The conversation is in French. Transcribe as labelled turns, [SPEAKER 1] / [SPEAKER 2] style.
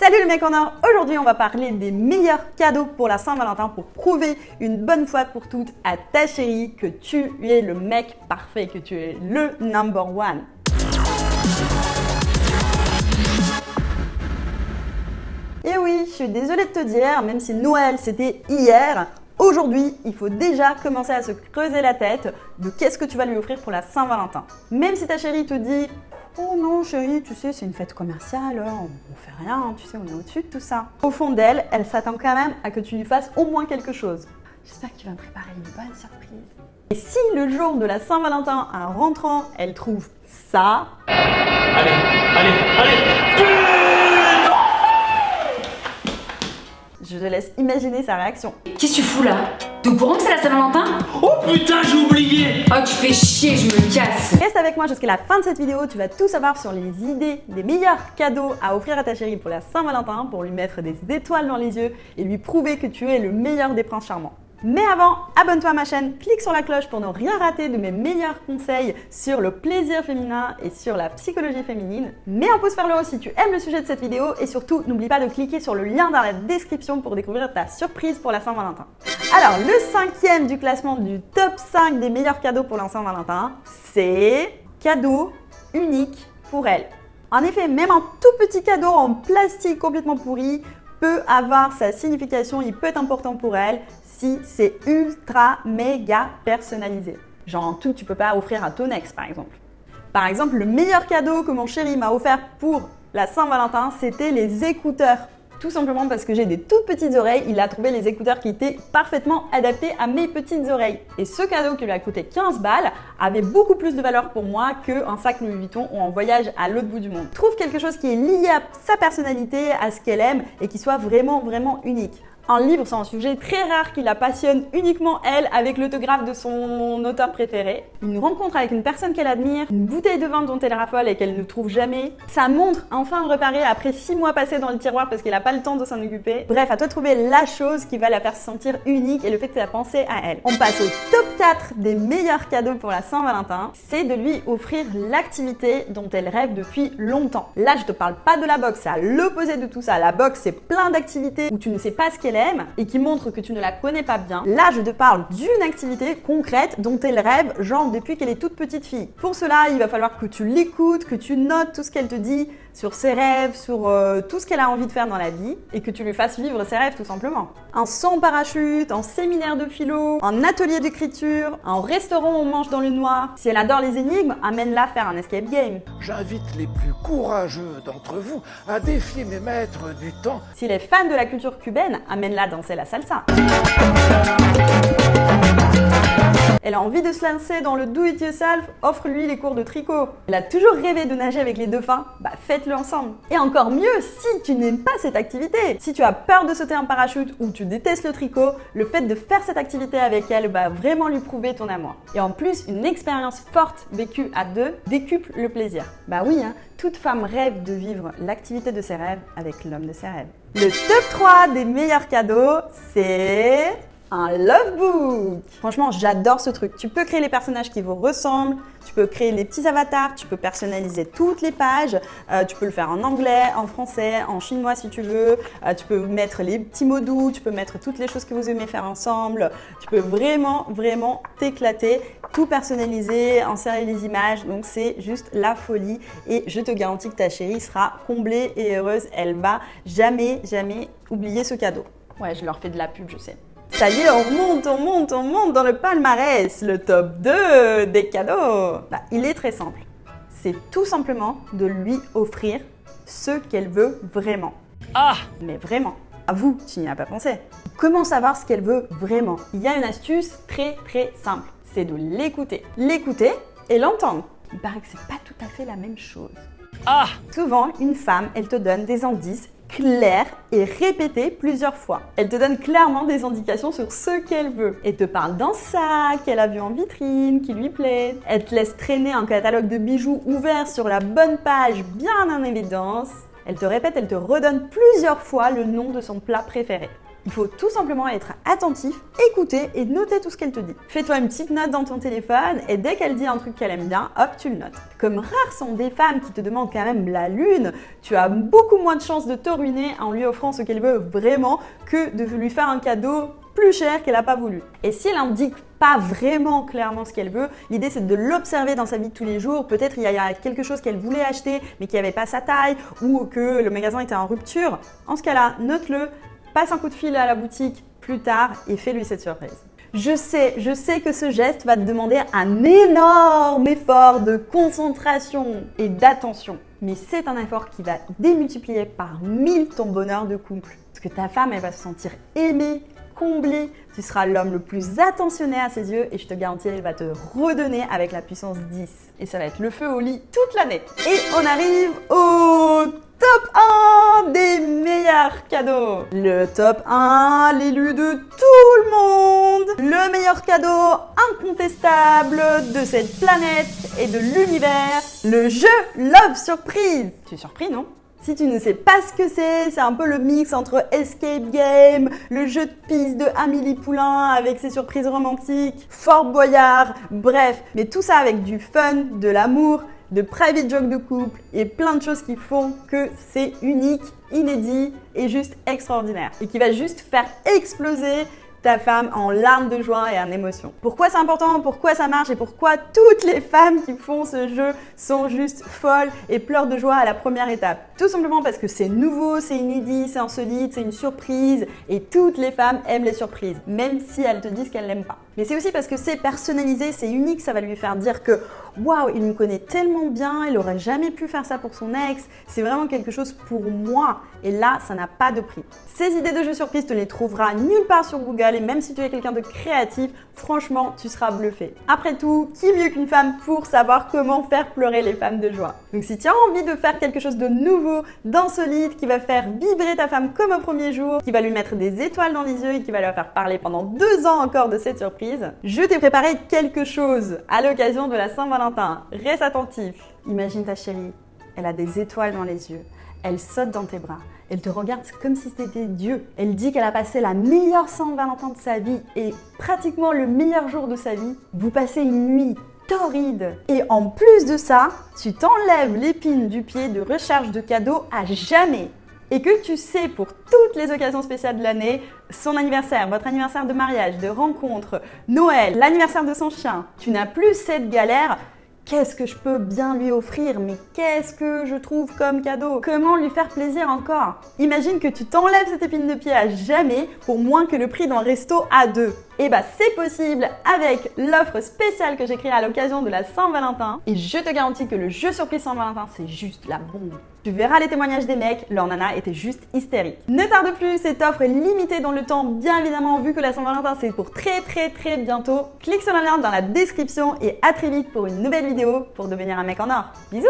[SPEAKER 1] Salut les mecs en or! Aujourd'hui on va parler des meilleurs cadeaux pour la Saint-Valentin pour prouver une bonne fois pour toutes à ta chérie que tu es le mec parfait, que tu es le number one. Et oui, je suis désolée de te dire, même si Noël c'était hier, aujourd'hui il faut déjà commencer à se creuser la tête de qu'est-ce que tu vas lui offrir pour la Saint-Valentin. Même si ta chérie te dit oh non chérie, tu sais, c'est une fête commerciale, on fait rien, tu sais, on est au-dessus de tout ça. Au fond d'elle, elle s'attend quand même à que tu lui fasses au moins quelque chose. J'espère que tu vas me préparer une bonne surprise. Et si le jour de la Saint-Valentin, en rentrant, elle trouve ça... Allez Je te laisse imaginer sa réaction.
[SPEAKER 2] Qu'est-ce que tu fous là? T'es au courant que c'est la Saint-Valentin?
[SPEAKER 3] Oh putain, j'ai oublié!
[SPEAKER 2] Oh, tu fais chier, je me casse!
[SPEAKER 1] Reste avec moi jusqu'à la fin de cette vidéo, tu vas tout savoir sur les idées des meilleurs cadeaux à offrir à ta chérie pour la Saint-Valentin, pour lui mettre des étoiles dans les yeux et lui prouver que tu es le meilleur des princes charmants. Mais avant, abonne-toi à ma chaîne, clique sur la cloche pour ne rien rater de mes meilleurs conseils sur le plaisir féminin et sur la psychologie féminine. Mets un pouce vers le haut si tu aimes le sujet de cette vidéo et surtout, n'oublie pas de cliquer sur le lien dans la description pour découvrir ta surprise pour la Saint-Valentin. Alors, le cinquième du classement du top 5 des meilleurs cadeaux pour la Saint-Valentin, c'est cadeau unique pour elle. En effet, même un tout petit cadeau en plastique complètement pourri peut avoir sa signification, il peut être important pour elle si c'est ultra méga personnalisé. Genre un truc que tu peux pas offrir à ton ex par exemple. Par exemple, le meilleur cadeau que mon chéri m'a offert pour la Saint-Valentin, c'était les écouteurs. Tout simplement parce que j'ai des toutes petites oreilles, il a trouvé les écouteurs qui étaient parfaitement adaptés à mes petites oreilles. Et ce cadeau qui lui a coûté 15 balles avait beaucoup plus de valeur pour moi qu'un sac Louis Vuitton ou un voyage à l'autre bout du monde. Trouve quelque chose qui est lié à sa personnalité, à ce qu'elle aime et qui soit vraiment unique. Un livre, c'est un sujet très rare qui la passionne uniquement elle, avec l'autographe de son auteur préféré. Une rencontre avec une personne qu'elle admire, une bouteille de vin dont elle raffole et qu'elle ne trouve jamais. Sa montre enfin réparée après 6 mois passés dans le tiroir parce qu'elle n'a pas le temps de s'en occuper. Bref, à toi de trouver la chose qui va la faire se sentir unique et le fait que tu as pensé à elle. On passe au top 4 des meilleurs cadeaux pour la Saint-Valentin. C'est de lui offrir l'activité dont elle rêve depuis longtemps. Là, je te parle pas de la boxe, c'est à l'opposé de tout ça. La boxe, c'est plein d'activités où tu ne sais pas ce qu'elle aime et qui montre que tu ne la connais pas bien. Là, je te parle d'une activité concrète dont elle rêve, genre depuis qu'elle est toute petite fille. Pour cela, il va falloir que tu l'écoutes, que tu notes tout ce qu'elle te dit sur ses rêves, sur tout ce qu'elle a envie de faire dans la vie et que tu lui fasses vivre ses rêves tout simplement. Un saut en parachute, un séminaire de philo, un atelier d'écriture, un restaurant où on mange dans le noir. Si elle adore les énigmes, amène-la faire un escape game.
[SPEAKER 4] J'invite les plus courageux d'entre vous à défier mes maîtres du temps.
[SPEAKER 1] S'il est fan de la culture cubaine, amène-la danser la salsa. Elle a envie de se lancer dans le do-it-yourself, offre-lui les cours de tricot. Elle a toujours rêvé de nager avec les dauphins, bah faites-le ensemble. Et encore mieux, si tu n'aimes pas cette activité, si tu as peur de sauter en parachute ou tu détestes le tricot, le fait de faire cette activité avec elle va vraiment lui prouver ton amour. Et en plus, une expérience forte vécue à deux décuple le plaisir. Bah oui, hein, toute femme rêve de vivre l'activité de ses rêves avec l'homme de ses rêves. Le top 3 des meilleurs cadeaux, c'est... un love book. Franchement, j'adore ce truc. Tu peux créer les personnages qui vous ressemblent, tu peux créer les petits avatars, tu peux personnaliser toutes les pages, tu peux le faire en anglais, en français, en chinois si tu veux, tu peux mettre les petits mots doux, tu peux mettre toutes les choses que vous aimez faire ensemble, tu peux vraiment t'éclater, tout personnaliser, insérer les images, donc c'est juste la folie et je te garantis que ta chérie sera comblée et heureuse, elle va jamais oublier ce cadeau. Ouais, je leur fais de la pub, je sais. Ça y est, on monte dans le palmarès, le top 2 des cadeaux. Bah, il est très simple. C'est tout simplement de lui offrir ce qu'elle veut vraiment.
[SPEAKER 3] Ah!
[SPEAKER 1] Mais vraiment. À vous, tu n'y as pas pensé. Comment savoir ce qu'elle veut vraiment? Il y a une astuce très simple. C'est de l'écouter. L'écouter et l'entendre. Il paraît que c'est pas tout à fait la même chose.
[SPEAKER 3] Ah!
[SPEAKER 1] Souvent, une femme, elle te donne des indices claire et répétée plusieurs fois. Elle te donne clairement des indications sur ce qu'elle veut. Elle te parle d'un sac qu'elle a vu en vitrine, qui lui plaît. Elle te laisse traîner un catalogue de bijoux ouvert sur la bonne page, bien en évidence. Elle te répète, elle te redonne plusieurs fois le nom de son plat préféré. Il faut tout simplement être attentif, écouter et noter tout ce qu'elle te dit. Fais-toi une petite note dans ton téléphone et dès qu'elle dit un truc qu'elle aime bien, hop, tu le notes. Comme rares sont des femmes qui te demandent quand même la lune, tu as beaucoup moins de chances de te ruiner en lui offrant ce qu'elle veut vraiment que de lui faire un cadeau plus cher qu'elle n'a pas voulu. Et si elle indique pas vraiment clairement ce qu'elle veut, l'idée c'est de l'observer dans sa vie de tous les jours. Peut-être il y a quelque chose qu'elle voulait acheter mais qui n'avait pas sa taille ou que le magasin était en rupture. En ce cas-là, note-le, passe un coup de fil à la boutique plus tard et fais-lui cette surprise. Je sais que ce geste va te demander un énorme effort de concentration et d'attention. Mais c'est un effort qui va démultiplier par 1000 ton bonheur de couple. Parce que ta femme, elle va se sentir aimée, comblée, tu seras l'homme le plus attentionné à ses yeux et je te garantis, elle va te redonner avec la puissance 10. Et ça va être le feu au lit toute l'année. Et on arrive au top 1 des meilleurs cadeaux. Le top 1, l'élu de tout le monde. Le meilleur cadeau incontestable de cette planète et de l'univers. Le jeu Love Surprise. Tu es surpris, non ? Si tu ne sais pas ce que c'est un peu le mix entre Escape Game, le jeu de piste de Amélie Poulain avec ses surprises romantiques, Fort Boyard, bref, mais tout ça avec du fun, de l'amour, de private joke de couple et plein de choses qui font que c'est unique, inédit et juste extraordinaire et qui va juste faire exploser ta femme en larmes de joie et en émotion. Pourquoi c'est important, pourquoi ça marche et pourquoi toutes les femmes qui font ce jeu sont juste folles et pleurent de joie à la première étape. Tout simplement parce que c'est nouveau, c'est inédit, c'est insolite, c'est une surprise et toutes les femmes aiment les surprises, même si elles te disent qu'elles l'aiment pas. Mais c'est aussi parce que c'est personnalisé, c'est unique, ça va lui faire dire que waouh, il me connaît tellement bien, il aurait jamais pu faire ça pour son ex, c'est vraiment quelque chose pour moi. Et là, ça n'a pas de prix. Ces idées de jeux surprises, tu ne les trouveras nulle part sur Google et même si tu es quelqu'un de créatif, franchement, tu seras bluffé. Après tout, qui mieux qu'une femme pour savoir comment faire pleurer les femmes de joie? Donc si tu as envie de faire quelque chose de nouveau, d'insolite, qui va faire vibrer ta femme comme au premier jour, qui va lui mettre des étoiles dans les yeux et qui va lui faire parler pendant 2 ans encore de cette surprise, je t'ai préparé quelque chose à l'occasion de la Saint-Valentin. Reste attentif. Imagine ta chérie, elle a des étoiles dans les yeux. Elle saute dans tes bras. Elle te regarde comme si c'était Dieu. Elle dit qu'elle a passé la meilleure Saint-Valentin de sa vie et pratiquement le meilleur jour de sa vie. Vous passez une nuit torride. Et en plus de ça, tu t'enlèves l'épine du pied de recherche de cadeaux à jamais. Et que tu sais pour toutes les occasions spéciales de l'année, son anniversaire, votre anniversaire de mariage, de rencontre, Noël, l'anniversaire de son chien, tu n'as plus cette galère. Qu'est-ce que je peux bien lui offrir? Mais qu'est-ce que je trouve comme cadeau? Comment lui faire plaisir encore? Imagine que tu t'enlèves cette épine de pied à jamais pour moins que le prix d'un resto à 2. Et bah c'est possible avec l'offre spéciale que j'ai créée à l'occasion de la Saint-Valentin. Et je te garantis que le jeu surprise Saint-Valentin, c'est juste la bombe. Tu verras les témoignages des mecs, leur nana était juste hystérique. Ne tarde plus, cette offre est limitée dans le temps, bien évidemment, vu que la Saint-Valentin c'est pour très bientôt. Clique sur le lien dans la description et à très vite pour une nouvelle vidéo pour devenir un mec en or. Bisous!